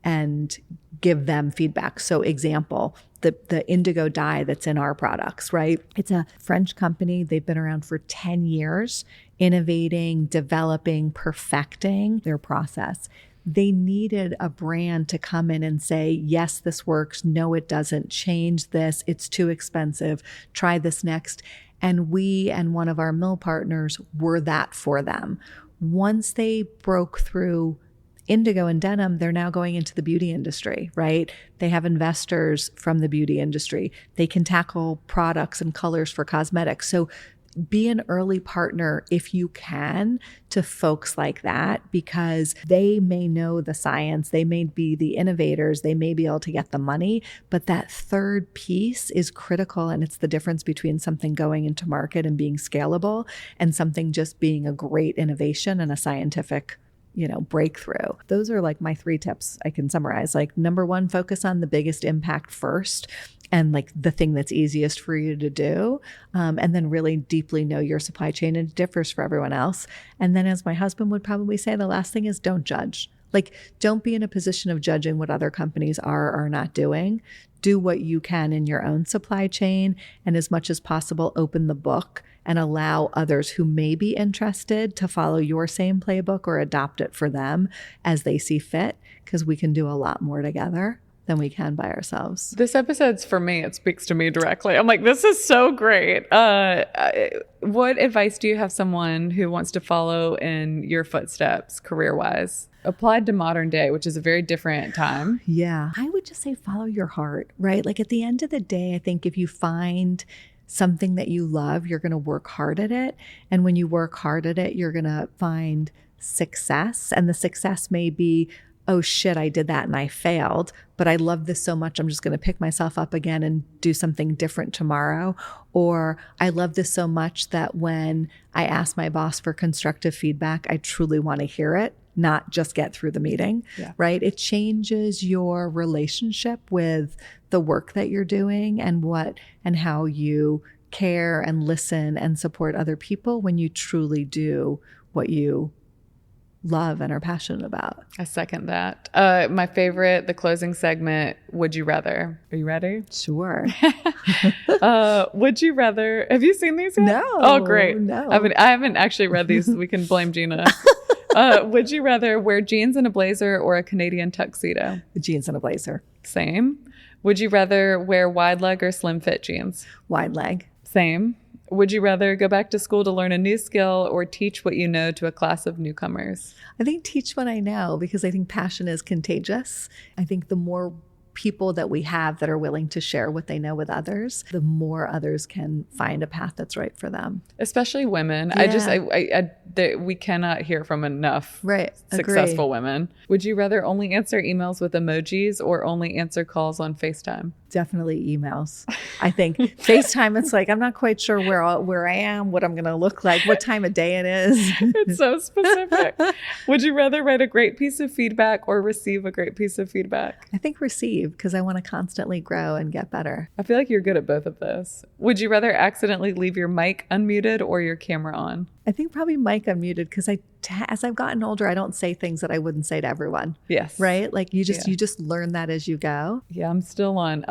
and give them feedback. So example, the indigo dye that's in our products, right? It's a French company. They've been around for 10 years, innovating, developing, perfecting their process. They needed a brand to come in and say, yes, this works. No, it doesn't. Change this. It's too expensive. Try this next. And we and one of our mill partners were that for them. Once they broke through indigo and denim, they're now going into the beauty industry, right? They have investors from the beauty industry. They can tackle products and colors for cosmetics. So be an early partner if you can to folks like that, because they may know the science, they may be the innovators, they may be able to get the money, but that third piece is critical. And it's the difference between something going into market and being scalable and something just being a great innovation and a scientific breakthrough. Those are like my 3 tips I can summarize. Like number 1, focus on the biggest impact first and like the thing that's easiest for you to do. And then really deeply know your supply chain, and it differs for everyone else. And then, as my husband would probably say, the last thing is don't judge. Like, don't be in a position of judging what other companies are or not doing. Do what you can in your own supply chain, and as much as possible, open the book and allow others who may be interested to follow your same playbook or adopt it for them as they see fit, because we can do a lot more together than we can by ourselves. This episode's for me. It speaks to me directly. I'm like, this is so great. What advice do you have someone who wants to follow in your footsteps career-wise, applied to modern day, which is a very different time? Yeah, I would just say follow your heart, right? Like at the end of the day, I think if you find something that you love, you're going to work hard at it. And when you work hard at it, you're going to find success. And the success may be, oh shit, I did that and I failed, but I love this so much, I'm just going to pick myself up again and do something different tomorrow. Or I love this so much that when I ask my boss for constructive feedback, I truly want to hear it, not just get through the meeting, right? It changes your relationship with the work that you're doing and how you care and listen and support other people when you truly do what you love and are passionate about. I second that. My favorite, the closing segment, Would You Rather. Are you ready? Sure. Would you rather, have you seen these yet? No. Oh, great. No. I haven't actually read these. We can blame Gina. Would you rather wear jeans and a blazer or a Canadian tuxedo? Jeans and a blazer. Same. Would you rather wear wide leg or slim fit jeans? Wide leg. Same. Would you rather go back to school to learn a new skill or teach what you know to a class of newcomers? I think teach what I know, because I think passion is contagious. I think the more people that we have that are willing to share what they know with others, the more others can find a path that's right for them. Especially women. We cannot hear from enough successful women. Would you rather only answer emails with emojis or only answer calls on FaceTime? Definitely emails. I think FaceTime, it's like, I'm not quite sure where I am, what I'm going to look like, what time of day it is. It's so specific. Would you rather write a great piece of feedback or receive a great piece of feedback? I think receive, because I want to constantly grow and get better. I feel like you're good at both of those. Would you rather accidentally leave your mic unmuted or your camera on? I think probably mic unmuted, because as I've gotten older, I don't say things that I wouldn't say to everyone. Yes. Right? Like you just learn that as you go. Yeah, I'm still on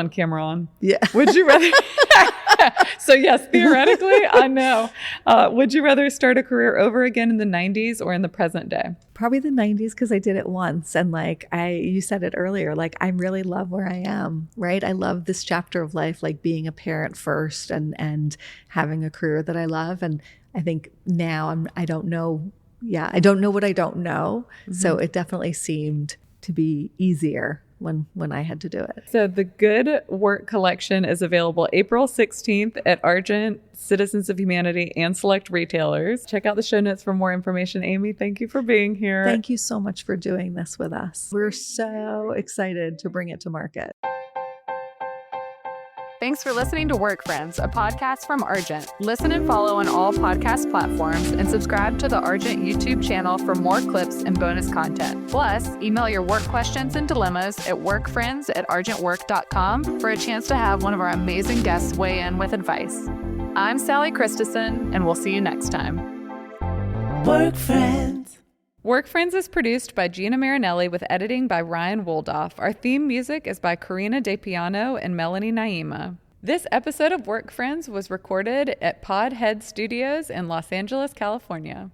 camera on. Yeah. Would you rather? So yes, theoretically, I know. Would you rather start a career over again in the 90s or in the present day? Probably the 90s, because I did it once. And like you said it earlier, like I really love where I am, right? I love this chapter of life, like being a parent first and having a career that I love. And I think now I don't know what I don't know. Mm-hmm. So it definitely seemed to be easier when I had to do it. So the Good Work collection is available April 16th at Argent, Citizens of Humanity, and select retailers. Check out the show notes for more information. Amy, thank you for being here. Thank you so much for doing this with us. We're so excited to bring it to market. Thanks for listening to Work Friends, a podcast from Argent. Listen and follow on all podcast platforms and subscribe to the Argent YouTube channel for more clips and bonus content. Plus, email your work questions and dilemmas at workfriends@argentwork.com for a chance to have one of our amazing guests weigh in with advice. I'm Sally Christensen, and we'll see you next time. Work Friends. Work Friends is produced by Gina Marinelli with editing by Ryan Woldoff. Our theme music is by Karina DePiano and Melanie Naima. This episode of Work Friends was recorded at Podhead Studios in Los Angeles, California.